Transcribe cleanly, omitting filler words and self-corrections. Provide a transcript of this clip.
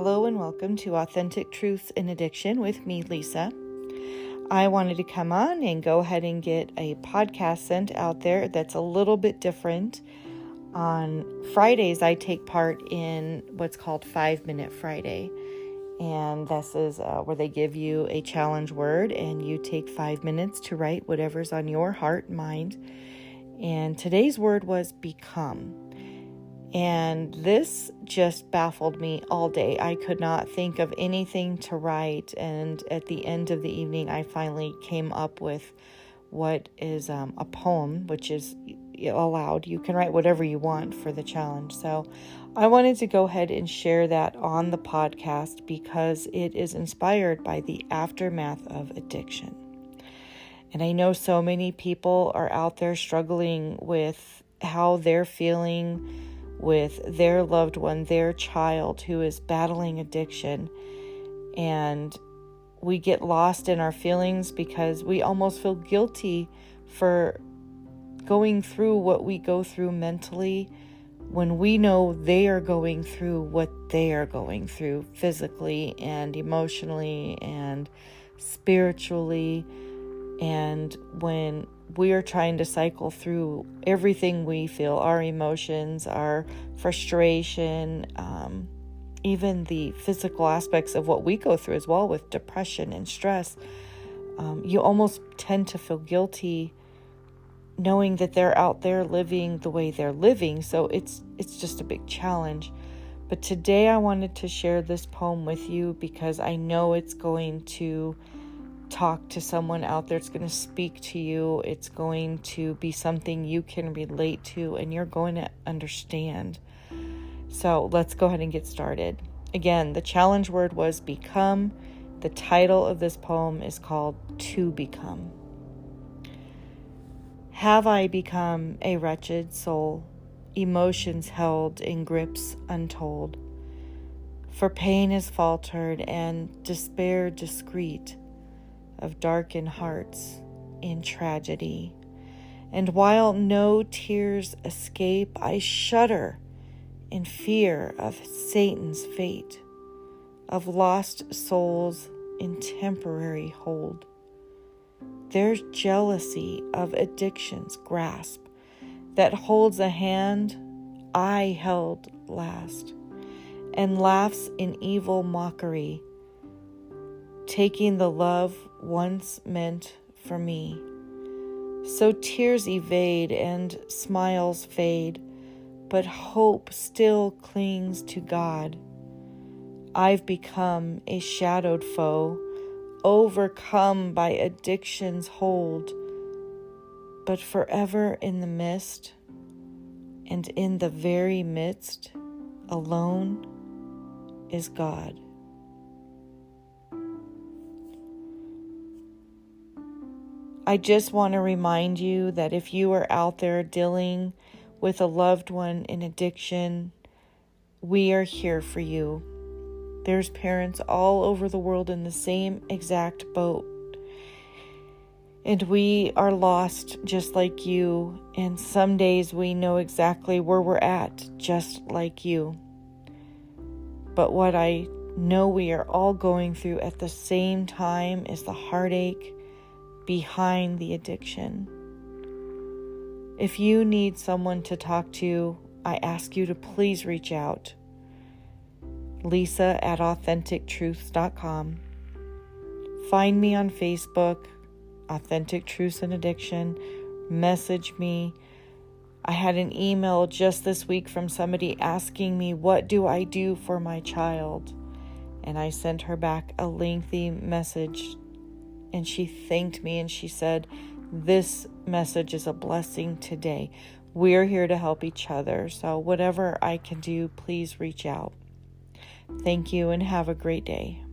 Hello and welcome to Authentic Truths in Addiction with me, Lisa. I wanted to come on and go ahead and get a podcast sent out there that's a little bit different. On Fridays, I take part in what's called 5-Minute Friday. And this is where they give you a challenge word and you take 5 minutes to write whatever's on your heart and mind. And today's word was become. And this just baffled me all day. I could not think of anything to write. And at the end of the evening, I finally came up with what is a poem, which is allowed. You can write whatever you want for the challenge. So I wanted to go ahead and share that on the podcast because it is inspired by the aftermath of addiction. And I know so many people are out there struggling with how they're feeling with their loved one, their child who is battling addiction. And we get lost in our feelings because we almost feel guilty for going through what we go through mentally when we know they are going through what they are going through physically and emotionally and spiritually. And when we are trying to cycle through everything we feel, our emotions, our frustration, even the physical aspects of what we go through as well with depression and stress, you almost tend to feel guilty knowing that they're out there living the way they're living. So it's just a big challenge. But today I wanted to share this poem with you because I know it's going to talk to someone out there. It's going to speak to you. It's going to be something you can relate to and you're going to understand. So let's go ahead and get started. Again, the challenge word was become. The title of this poem is called To Become. Have I become a wretched soul, emotions held in grips untold? For pain is faltered and despair discreet of darkened hearts in tragedy. And while no tears escape, I shudder in fear of Satan's fate, of lost souls in temporary hold. There's jealousy of addiction's grasp that holds a hand I held last, and laughs in evil mockery, taking the love once meant for me. So tears evade and smiles fade, but hope still clings to God. I've become a shadowed foe, overcome by addiction's hold, but forever in the mist, and in the very midst, alone is God. I just want to remind you that if you are out there dealing with a loved one in addiction, we are here for you. There's parents all over the world in the same exact boat. And we are lost just like you. And some days we know exactly where we're at, just like you. But what I know we are all going through at the same time is the heartache behind the addiction. If you need someone to talk to, I ask you to please reach out. Lisa@AuthenticTruths.com. Find me on Facebook, Authentic Truths in Addiction. Message me. I had an email just this week from somebody asking me, what do I do for my child? And I sent her back a lengthy message. And she thanked me and she said, this message is a blessing today. We're here to help each other. So whatever I can do, please reach out. Thank you and have a great day.